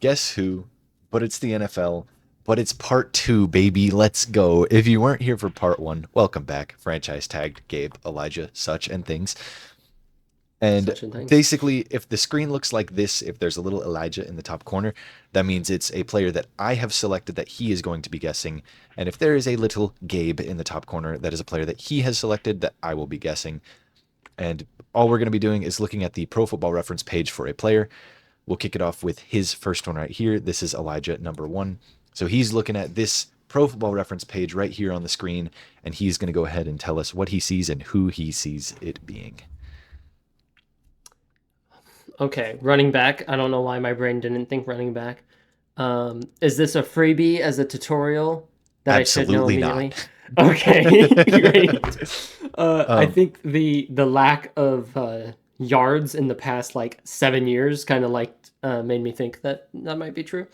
Guess who? But it's the NFL. But it's part two, baby. Let's go. If you weren't here for part one, welcome back. Franchise tagged Gabe, Elijah, such and things. And Such a thing. basically, if the screen looks like this, if there's a little Elijah in the top corner, that means it's a player that I have selected that he is going to be guessing. And if there is a little Gabe in the top corner, that is a player that he has selected that I will be guessing. And all we're going to be doing is looking at the Pro Football Reference page for a player. We'll kick it off with his first one right here. This is Elijah, number one. So he's looking at this Pro Football Reference page right here on the screen, and he's going to go ahead and tell us what he sees and who he sees it being. Okay, running back. I don't know why my brain didn't think running back. Is this a freebie as a tutorial that I should know Absolutely immediately? not. Okay, great. I um, think the lack of yards in the past like 7 years kind of like made me think that that might be true.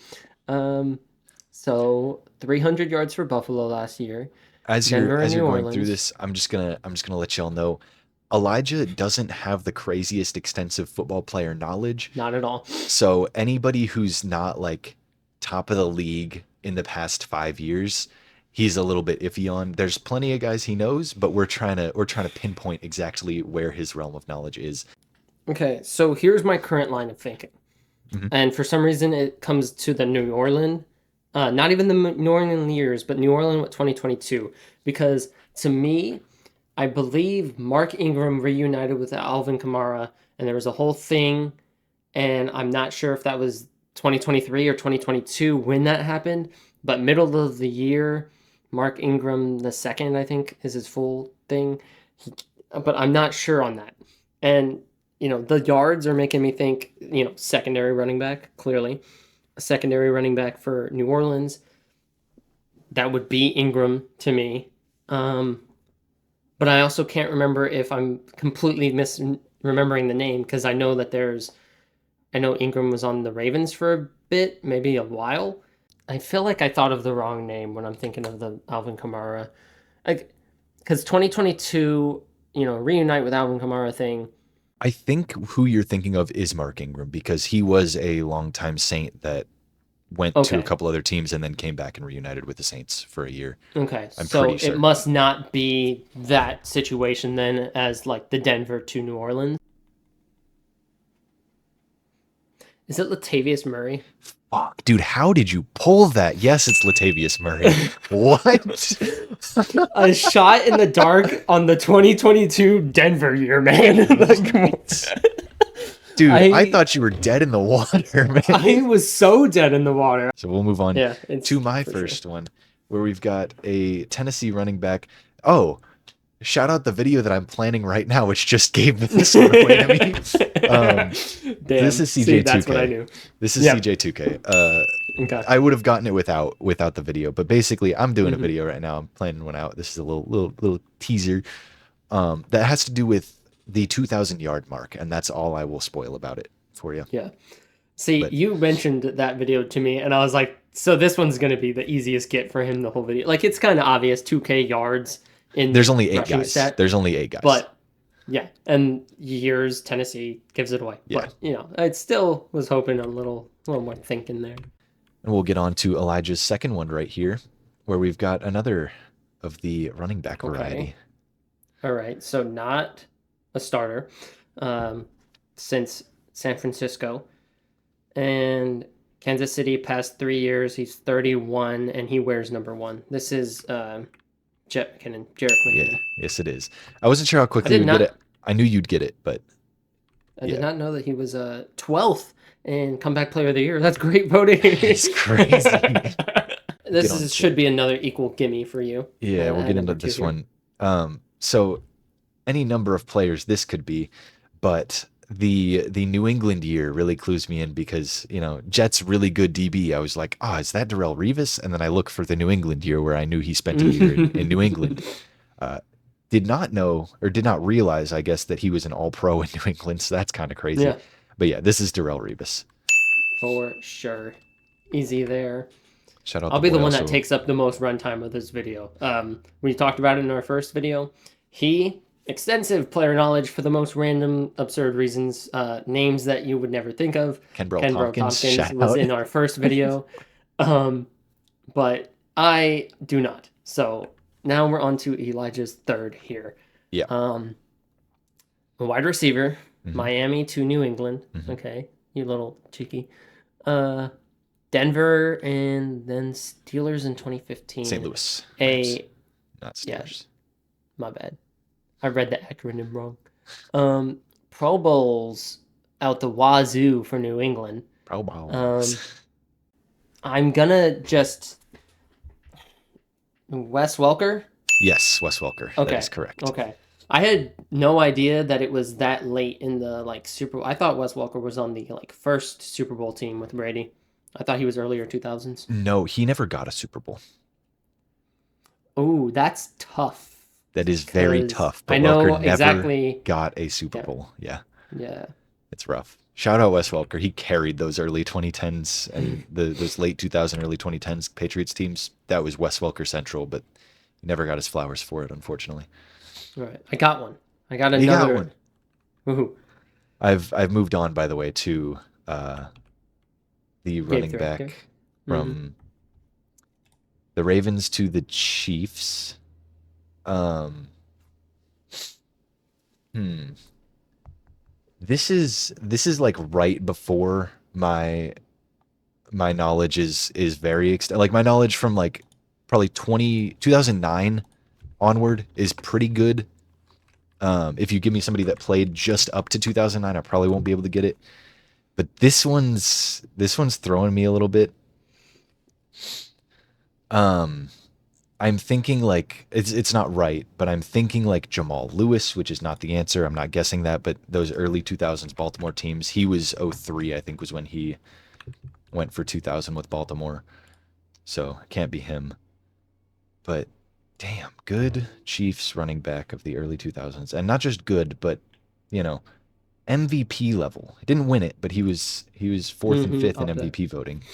Um, so 300 yards for Buffalo last year. as you're Denver and as you're New going through Orleans. this, I'm just gonna let y'all know Elijah doesn't have the craziest extensive football player knowledge. Not at all. So anybody who's not like top of the league in the past 5 years, he's a little bit iffy on. There's plenty of guys he knows, but we're trying to pinpoint exactly where his realm of knowledge is. Okay, so here's my current line of thinking. Mhm. And for some reason, it comes to the New Orleans, not even the New Orleans years, but New Orleans with 2022. Because to me, I believe Mark Ingram reunited with Alvin Kamara, and there was a whole thing, and I'm not sure if that was 2023 or 2022 when that happened, but middle of the year, Mark Ingram the second, I think, is his full thing. He, but I'm not sure on that. And the yards are making me think, secondary running back, clearly. A secondary running back for New Orleans. That would be Ingram to me. Um, but I also can't remember if I'm completely misremembering the name because I know Ingram was on the Ravens for a bit, maybe a while. I feel like I thought of the wrong name when I'm thinking of the Alvin Kamara. Like, because 2022, reunite with Alvin Kamara thing. I think who you're thinking of is Mark Ingram because he was a longtime Saint that went to a Okay. couple other teams and then came back and reunited with the Saints for a year. Okay, I'm so pretty it certain. must not be that situation then as like the Denver to New Orleans. Is it Latavius Murray? Fuck, dude, how did you pull that? Yes, it's Latavius Murray. What? A shot in the dark on the 2022 Denver year, man. Like, What? Dude, I I thought you were dead in the water, man. I was so dead in the water. So we'll move on Yeah, it's to my for sure. first one, where we've got a Tennessee running back. Oh, shout out the video that I'm planning right now, which just gave this one away to me. This Damn. is See, that's what I CJ2K. knew. This is Yeah. CJ2K. Okay. I would have gotten it without the video, but basically, I'm doing a hmm video right now. I'm planning one out. This is a little teaser that has to do with the 2,000 yard mark, and that's all I will spoil about it for you. Yeah. See, But you mentioned that video to me, and I was like, so this one's going to be the easiest get for him the whole video. Like, it's kind of obvious 2K yards there's in only eight rushing guys. stat, There's only eight guys. but yeah, and years Tennessee gives it away. Yeah. But, I still was hoping a little more thinking there. And we'll get on to Elijah's second one right here, where we've got another of the running back Okay. variety. All right. So, not a starter since San Francisco. And Kansas City past 3 years, he's 31 and he wears number one. This is Jet McKinnon, Jarek Yeah, McKinnon. yes, it is. I wasn't sure how I quickly did you'd get it. not I knew you'd get it, but I did yeah, not know that he was 12th in comeback player of the year. That's great voting. it's crazy. We'll get This on is to should be another equal gimme for you. yeah, we'll At get into number two this here. one. So any number of players this could be, but the New England year really clues me in because Jets really good DB. I was like, is that Darrell Revis? And then I look for the New England year where I knew he spent a year in New England. Uh, did not know or did not realize, I guess, that he was an All Pro in New England. So that's kind of crazy. Yeah, But yeah, this is Darrell Revis. for sure. Easy there. Shout out I'll the be the boy. one that Also, takes up the most runtime of this video. We talked about it in our first video. He extensive player knowledge for the most random, absurd reasons. Names that you would never think of. Kenbrell Kenbrell Tompkins, shout was out. in our first video, but I do not. So now we're on to Elijah's third here. Yeah. A wide receiver, Mhm. Miami to New England. Mhm. Okay, you little cheeky. Denver and then Steelers in 2015. St. Louis. A Not yeah. Steelers. My bad. I read the acronym wrong. Pro Bowls out the wazoo for New England. Pro Bowls. I'm gonna just Wes Welker. Yes, Wes Welker. Okay. That is correct. Okay. I had no idea that it was that late in the Super Bowl. I thought Wes Welker was on the first Super Bowl team with Brady. I thought he was earlier 2000s. No, he never got a Super Bowl. Oh, that's tough. That is very 'Cause tough. But I know Welker never exactly. got a Super Yeah. Bowl. Yeah, Yeah. it's rough. Shout out Wes Welker. He carried those early 2010s and those late 2000, early 2010s Patriots teams. That was Wes Welker central, but he never got his flowers for it, unfortunately. All right. I got one. I got You got another one. Woohoo. I've moved on, by the way, to the running throw, back okay. from the Ravens to the Chiefs. This is like right before my knowledge is very like my knowledge from like probably 2009 onward is pretty good. If you give me somebody that played just up to 2009, I probably won't be able to get it. But this one's throwing me a little bit. I'm thinking like it's not right, but I'm thinking like Jamal Lewis, which is not the answer. I'm not guessing that, but those early 2000s Baltimore teams, he was 03, I think was when he went for 2000 with Baltimore. So it can't be him. But damn, good Chiefs running back of the early 2000s, and not just good, but MVP level. He didn't win it, but he was fourth and fifth in up there. MVP voting.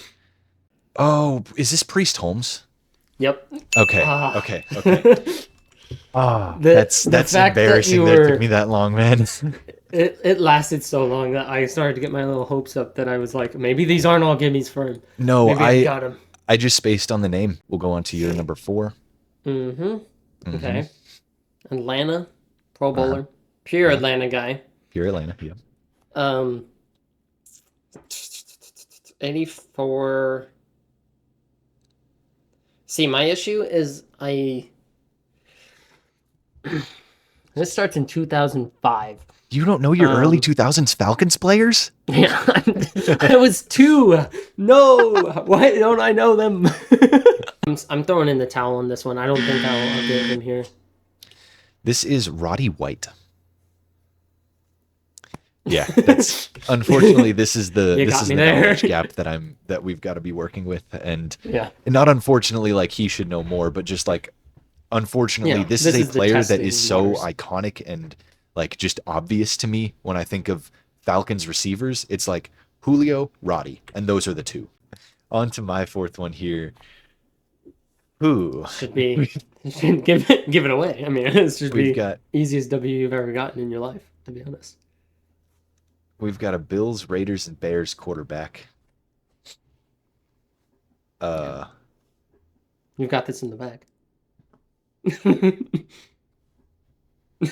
Oh, is this Priest Holmes? Yep. Okay. Ah. Okay. Ah, The that's fact that embarrassing you that it were- took me that long, man. It lasted so long that I started to get my little hopes up that I was like, maybe these aren't all gimmies for him. No, Maybe I got him. I just spaced on the name. We'll go on to your number 4. Mm-hmm. Okay. Atlanta, Pro Bowler, pure Atlanta guy. Pure Atlanta, yeah. 84. See, my issue is this starts in 2005. You don't know your early 2000s Falcons players? Yeah, I was 2. No, why don't I know them? I'm throwing in the towel on this one. I don't think I'll get him here. This is Roddy White. Yeah, that's unfortunately this is the You got me the there. knowledge gap that we've got to be working with, and Yeah. not unfortunately like he should know more, but just like unfortunately Yeah, this this is is a the player that testing is so waters. iconic and like just obvious to me when I think of Falcons receivers. It's like Julio, Roddy, and those are the two. On to my 4th one here. Who Should give it away. I mean, this should we've be got easiest W you've ever gotten in your life, to be honest. we've got a Bills, Raiders, and Bears quarterback. You've got this in the bag.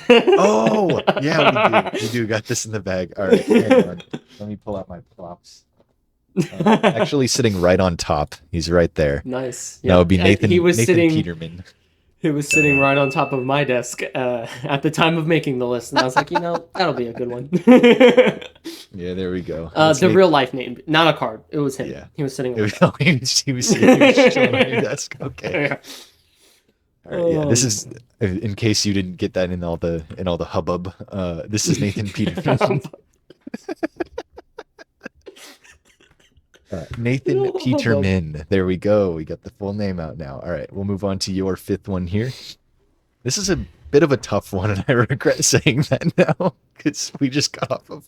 Oh, yeah, we do got this in the bag. All right, hang on. Let me pull out my props. Actually sitting right on top. He's right there. Nice. That would be Nathan, He was Nathan sitting. Peterman. He was sitting right on top of my desk at the time of making the list, and I was like, that'll be a good one. Yeah, there we go. The real life name, not a card. It was him. Yeah. He was sitting. He On was, he was chilling on your desk. Okay. Yeah. All right, yeah, this is in case you didn't get that in all the hubbub. This is Nathan Peterman. Nathan No hubbub. Peterman. There we go. We got the full name out now. All right, we'll move on to your 5th one here. This is a bit of a tough one, and I regret saying that now because we just got off of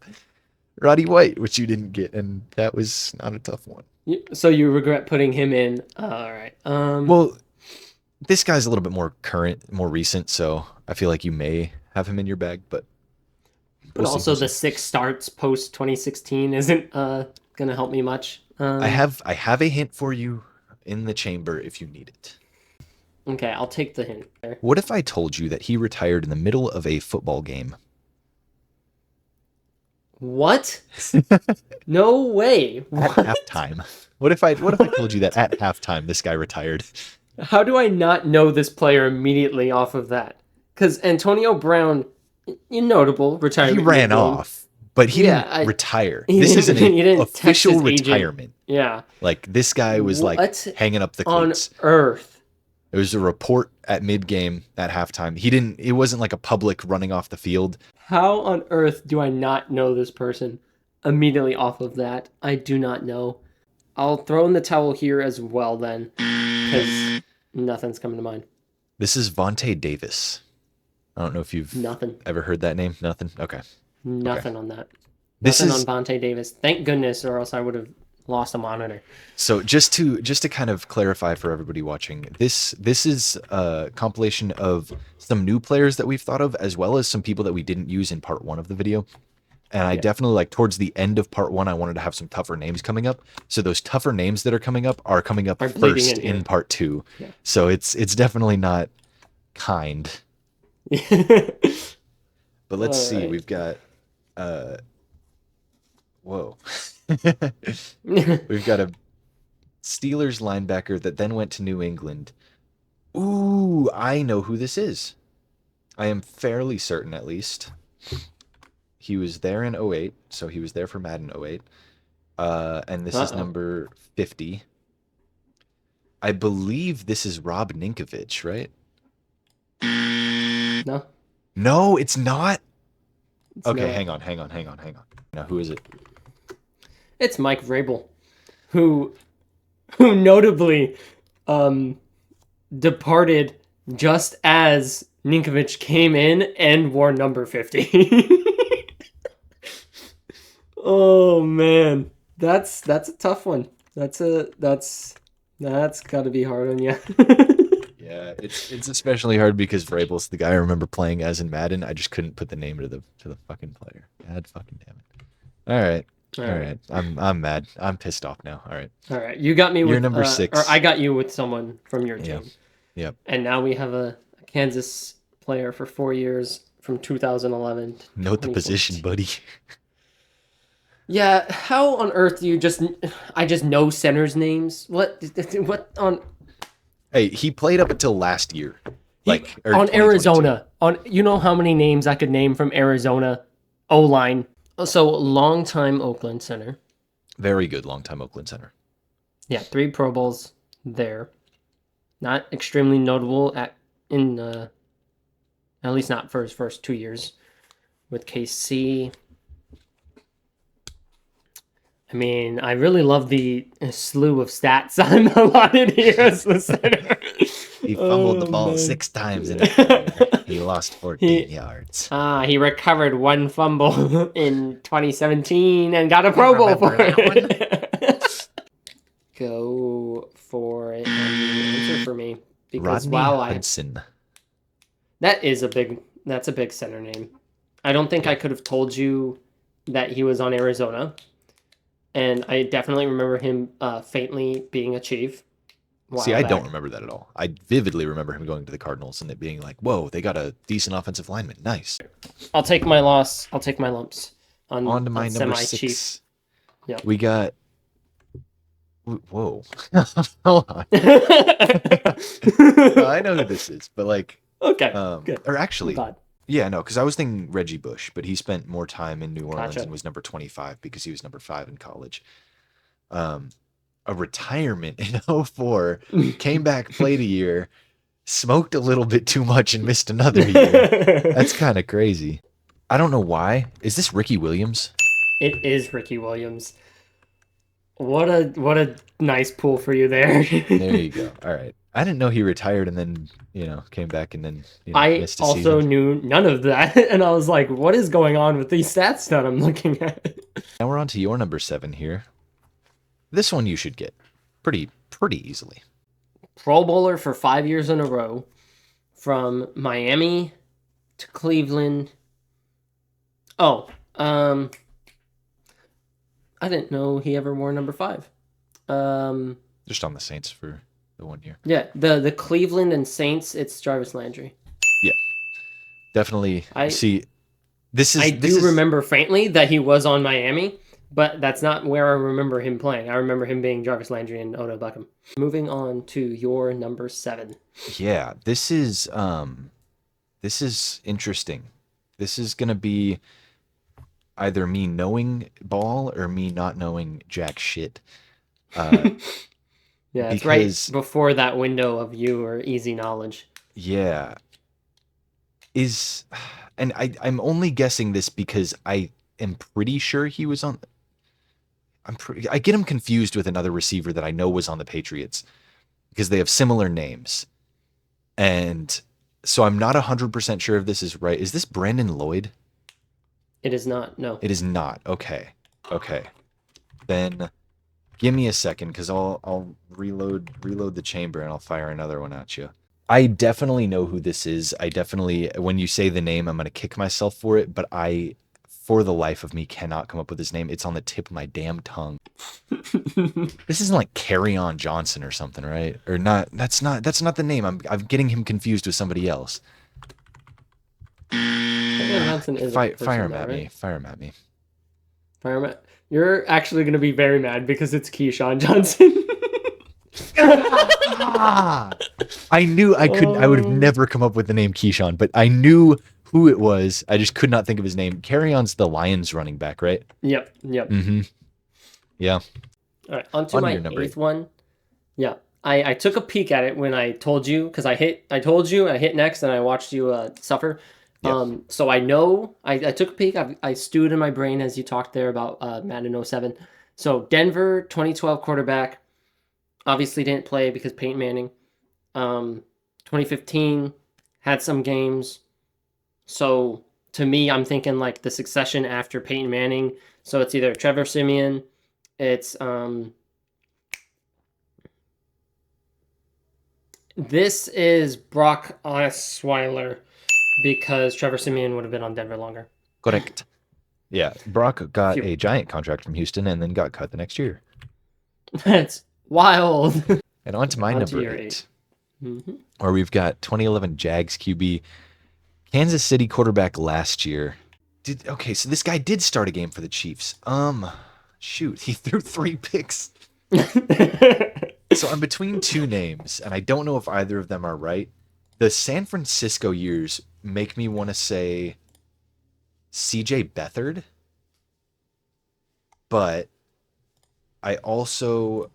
Roddy White, which you didn't get, and that was not a tough one. So you regret putting him in? All right. Well, This guy's a little bit more current, more recent, so I feel like you may have him in your bag, but But also the 6 starts post 2016 isn't gonna help me much. I have a hint for you in the chamber if you need it. Okay, I'll take the hint there. What if I told you that he retired in the middle of a football game? What? No way. At What? halftime. What if I told you that at halftime this guy retired? How do I not know this player immediately off of that? Because Antonio Brown, notable He retirement. ran off, but he Yeah, didn't retire. he This didn't- isn't he an didn't text official his agent. retirement. Yeah. Like this guy was like What hanging up the On cleats. earth. It was a report at mid-game at halftime. It wasn't like a public running off the field. How on earth do I not know this person immediately off of that? I do not know. I'll throw in the towel here as well then, because nothing's coming to mind. This is Vontae Davis. I don't know if you've Nothing. ever heard that name. Nothing. Okay. Nothing on that. This Nothing is on Vontae Davis. Thank goodness, or else I would have lost a monitor. so just to kind of clarify for everybody watching. This is a compilation of some new players that we've thought of, as well as some people that we didn't use in part 1 of the video. And I definitely, like, towards the end of part 1, I wanted to have some tougher names coming up. So those tougher names that are coming up Are bleeding first in here. in part 2. Yeah. So it's definitely not kind. But let's see. Alright. We've got whoa. We've got a Steelers linebacker that then went to New England. Ooh, I know who this is. I am fairly certain, at least. He was there in 08, so he was there for Madden 08. And this is Uh-oh. number 50. I believe this is Rob Ninkovich, right? No. No, it's not. It's Okay, not. hang on. Now, who is it? It's Mike Vrabel, who notably departed just as Ninkovich came in and wore number 50. Oh man, that's a tough one. That's got to be hard on you. Yeah, it's especially hard because Vrabel's the guy I remember playing as in Madden. I just couldn't put the name to the fucking player. God fucking damn it. All right. I'm mad. I'm pissed off now. All right. All right, you got me You're with number 6. or I got you with someone from your team. Yeah. Yep. And now we have a Kansas player for 4 years from 2011. to Note the 2014. position, buddy. Yeah, how on earth do you I just know centers' names? What on Hey, he played up until last year. Like or on 2022. Arizona? You know how many names I could name from Arizona O-line? So longtime Oakland center. Very good long-time Oakland center. Yeah, 3 Pro Bowls there. Not extremely notable at least not for his first 2 years with KC. I mean, I really love the slew of stats I'm allotted here as the center. He fumbled the Oh, ball man. 6 times in his career. He lost 14 yards. He recovered 1 fumble in 2017 and got a Pro Bowl for remember it. Go for it and answer for me because Rodney wow, Hudson. that's a big center name. I don't think I could have told you that he was on Arizona, and I definitely remember him faintly being a Chief. a while See, I back. don't remember that at all. I vividly remember him going to the Cardinals and it being like, whoa, they got a decent offensive lineman. Nice. I'll take my loss. I'll take my lumps. On to my on number semi-Chief. 6. Yeah. We got... Whoa. Hold on. I know who this is, but like... Okay. Good. Or actually... Glad. Yeah, no, because I was thinking Reggie Bush, but he spent more time in New Orleans Gotcha. and was number 25 because he was number 5 in college. A retirement in 04, came back, played a year, smoked a little bit too much and missed another year. That's kind of crazy. I don't know why. Is this Ricky Williams? It is Ricky Williams. What a nice pull for you there. There you go. All right. I didn't know he retired and then, came back and then I missed a also season. knew none of that, and I was like, "What is going on with these stats that I'm looking at?" Now we're on to your number 7 here. This one you should get pretty easily. Pro Bowler for 5 years in a row, from Miami to Cleveland. Oh, I didn't know he ever wore number 5. Just on the Saints for the 1 year. Yeah, the Cleveland and Saints. It's Jarvis Landry. Yeah, definitely. I See, I do remember faintly that he was on Miami, but that's not where I remember him playing. I remember him being Jarvis Landry and Odell Beckham. Moving on to your number 7. Yeah, this is interesting. This is gonna be either me knowing ball or me not knowing jack shit. Yeah, it's Because right before that window of you or easy knowledge. yeah, is and I'm only guessing this because I am pretty sure he was on. I get him confused with another receiver that I know was on the Patriots because they have similar names, and so I'm not 100% sure if this is right. Is this Brandon Lloyd? It is not. No. It is not. Okay. Okay. Then give me a second because I'll reload the chamber and I'll fire another one at you. I definitely know who this is. I definitely, when you say the name, I'm gonna kick myself for it, but I, for the life of me, cannot come up with his name. It's on the tip of my damn tongue. This isn't like Carry On Johnson or something, right? Or not? That's not the name. I'm getting him confused with somebody else. Johnson is a person, Fire him though, at right? me. Fire him at me. Fireman. You're actually going to be very mad because it's Keyshawn Johnson. I knew I could. I would have never come up with the name Keyshawn, but I knew who it was. I just could not think of his name. Carry On's the Lions running back, right? Yep. Mm-hmm. Yeah. All right, on to my your number 8th one. Yeah, I took a peek at it when I told you, because I told you, I hit next, and I watched you suffer. Yeah. So I know, I took a peek, I stewed in my brain as you talked there about Madden 07. So Denver 2012 quarterback, obviously didn't play because Peyton Manning. 2015 had some games. So to me, I'm thinking like the succession after Peyton Manning. So it's either Trevor Siemian, it's this is Brock Osweiler because Trevor Siemian would have been on Denver longer. Correct. Yeah. Brock got Phew. a giant contract from Houston and then got cut the next year. That's wild. And on to my On to number your 8, Mm-hmm. where we've got 2011 Jags QB, Kansas City quarterback last year. Okay, so this guy did start a game for the Chiefs. Shoot, he threw 3 picks. So I'm between 2 names, and I don't know if either of them are right. The San Francisco years make me want to say CJ Beathard, but I also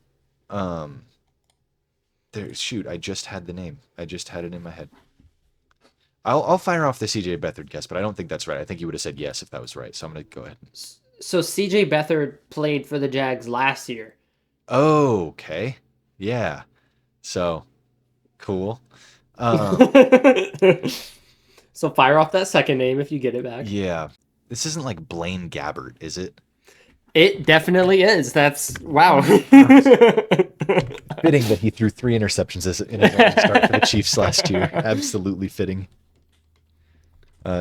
shoot, I just had the name. I just had it in my head. I'll fire off the CJ Beathard guess, but I don't think that's right. I think you would have said yes if that was right. So I'm gonna go ahead. So CJ Beathard played for the Jags last year. Oh, okay. Yeah. So cool. So fire off that second name if you get it back. Yeah. This isn't like Blaine Gabbert, is it? It definitely is. That's wow. Fitting that he threw 3 interceptions in his own start for the Chiefs last year. Absolutely fitting.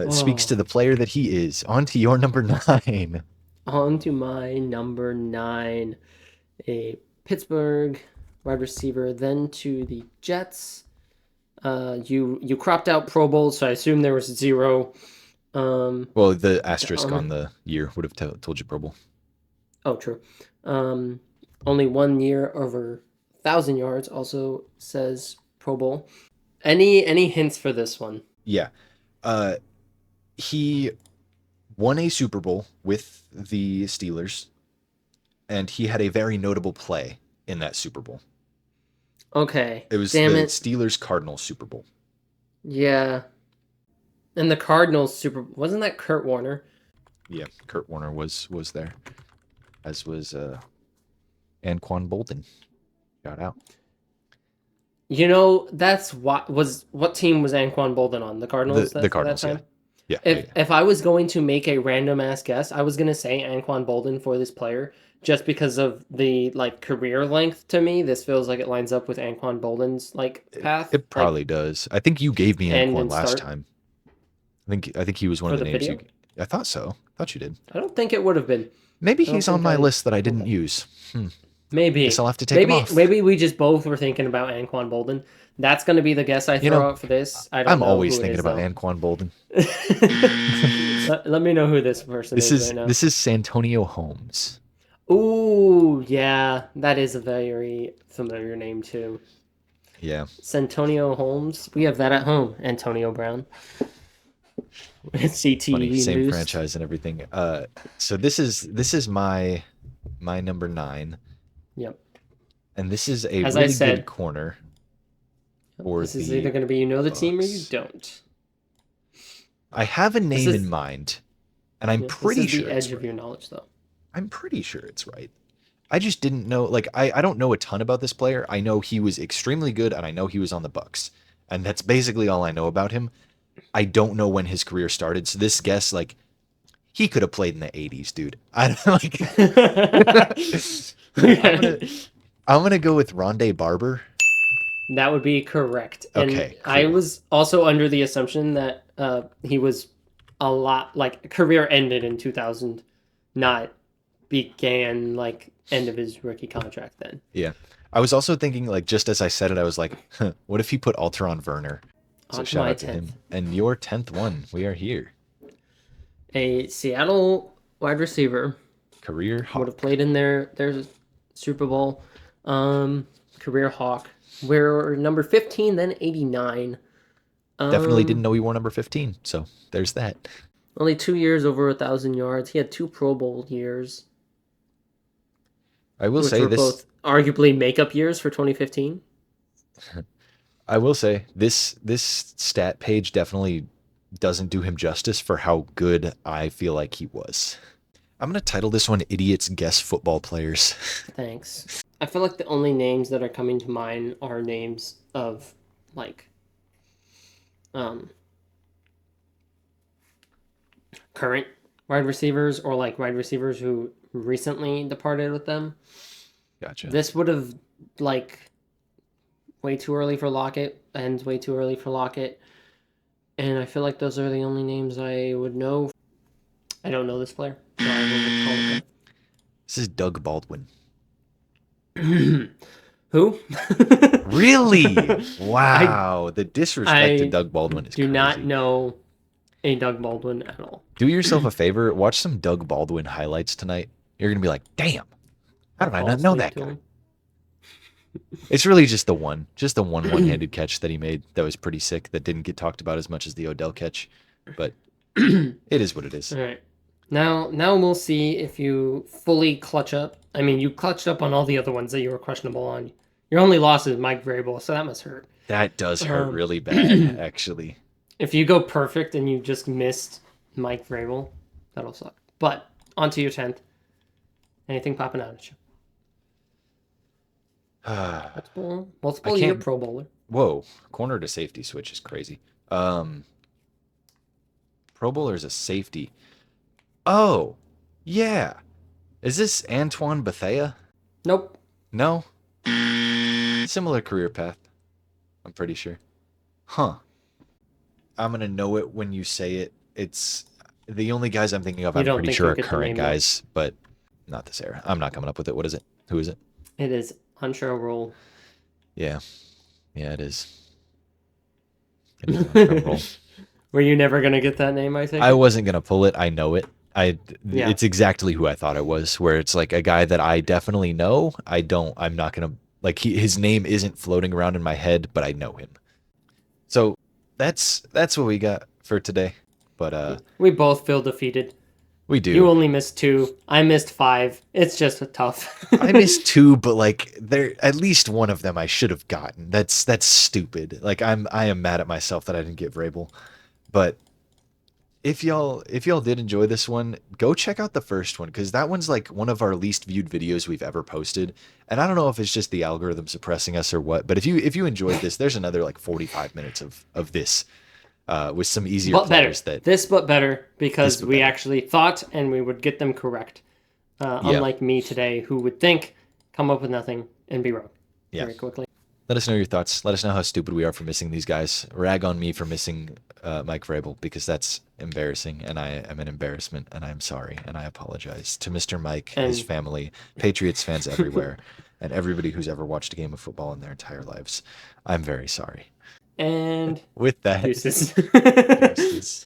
Speaks to the player that he is. On to your number 9. On to my number 9. A Pittsburgh wide receiver, then to the Jets. You cropped out Pro Bowl, so I assume there was 0. Well, the asterisk on the year would have told you Pro Bowl. Oh, true. Only 1 year over 1,000 yards also says Pro Bowl. Any hints for this one? Yeah. He won a Super Bowl with the Steelers, and he had a very notable play in that Super Bowl. Okay. It was Damn the it. Steelers-Cardinals Super Bowl. Yeah. And the Cardinals wasn't that Kurt Warner? Yeah, Kurt Warner was there, as was Anquan Bolden. Shout out. You know, that's what team was Anquan Bolden on? The Cardinals. The Cardinals, that time? Yeah, yeah, If yeah. if I was going to make a random ass guess, I was gonna say Anquan Bolden for this player, just because of the like career length to me. This feels like it lines up with Anquan Bolden's like path, It like probably does. I think you gave me end Anquan and last start time. I think he was one for of the the names video. you. I thought so. I thought you did. I don't think it would have been. Maybe I don't he's on think my I. list that I didn't Okay. use. Guess Maybe, I'll have to take him off. maybe we just both were thinking about Anquan Bolden. That's gonna be the guess I You throw know, out for this. I don't I'm know always who it thinking is about though. Anquan Bolden. Let me know who this person This is is right now. this is Santonio Holmes. Ooh, yeah, that is a very familiar name too. Yeah, Santonio Holmes. We have that at home. Antonio Brown. funny, CTE same induced. franchise and everything. So this is my number 9, Yep. and this is a As I really good said, corner for this is either the going to be you know the team or you Bucks. don't. I have a This name in is mind, and I'm yeah, this pretty is the sure it's edge of right. your knowledge though. I'm pretty sure it's right. I just didn't know. Like, I don't know a ton about this player. I know he was extremely good, and I know he was on the Bucks, and that's basically all I know about him. I don't know when his career started, so this guess, like, he could have played in the '80s, dude. I don't like. I'm gonna Okay. I'm gonna go with Rondé Barber. That would be correct. And Okay, I cool. was also under the assumption that he was a lot like career ended in 2000, not began like end of his rookie contract then. Yeah. I was also thinking, like, just as I said it, I was like, huh, what if he put Alteron Werner? So On to shout my out to 10th. him. And your 10th one, we are here. A Seattle wide receiver Career would have Hawk. played in their Super Bowl career Hawk. We're number 15, then 89. Definitely didn't know he wore number 15. So there's that. Only 2 years over 1,000 yards. He had 2 Pro Bowl years, I will which say were this. both arguably makeup years for 2015. I will say this stat page definitely doesn't do him justice for how good I feel like he was. I'm gonna title this one "Idiots Guess Football Players." Thanks. I feel like the only names that are coming to mind are names of like um current wide receivers or like wide receivers who recently departed with them. Gotcha. This would have like way too early for Lockett, ends way too early for Lockett. And I feel like those are the only names I would know. I don't know this player, so I will call it This is Doug Baldwin. good. Who? Really? Wow. The disrespect to I Doug Baldwin is do crazy. not know a Doug Baldwin at all. Do yourself a favor, watch some Doug Baldwin highlights tonight. You're gonna be like, damn, how did I Fall not know asleep that to guy? him. It's really just the one-handed catch that he made that was pretty sick, that didn't get talked about as much as the Odell catch, but it is what it is. All right. Now we'll see if you fully clutch up. I mean, you clutched up on all the other ones that you were questionable on. Your only loss is Mike Vrabel, so that must hurt. That does hurt Um, really bad, actually. If you go perfect and you just missed Mike Vrabel, that'll suck. But on to your 10th. Anything popping out at you? Multiple year can't- Pro Bowler. Whoa, corner to safety switch is crazy. Pro Bowler is a safety. Oh, yeah. Is this Antoine Bethea? Nope. No. Similar career path, I'm pretty sure. Huh. I'm gonna know it when you say it. It's the only guys I'm thinking of. You I'm don't pretty think sure you'll are get the current name, though? guys, but not this era. I'm not coming up with it. What is it? Who is it? It is Huncho Roll. Yeah, yeah, it is. It is Huncho Roll. Were you never gonna get that name? I think. I wasn't gonna pull it. I know it. Yeah. It's exactly who I thought it was. Where it's like a guy that I definitely know. I'm not gonna like his name isn't floating around in my head, but I know him. So that's what we got for today. But We both feel defeated. we do. You only missed 2. I missed 5. It's just tough. I missed 2, but like there at least one of them I should have gotten. That's stupid. Like I am mad at myself that I didn't get Vrabel. But if y'all did enjoy this one, go check out the first one, because that one's like one of our least viewed videos we've ever posted. And I don't know if it's just the algorithm suppressing us or what, but if you enjoyed this, there's another like 45 minutes of this. with some easier But better. players that This but better because but we better. actually thought and we would get them correct. Yeah. Unlike me today, who would think, come up with nothing, and be wrong Yeah. very quickly. Let us know your thoughts. Let us know how stupid we are for missing these guys. Rag on me for missing Mike Vrabel because that's embarrassing, and I am an embarrassment, and I'm sorry, and I apologize to Mr. Mike, his And- family, Patriots fans everywhere, and everybody who's ever watched a game of football in their entire lives. I'm very sorry. And With that, deuces. deuces.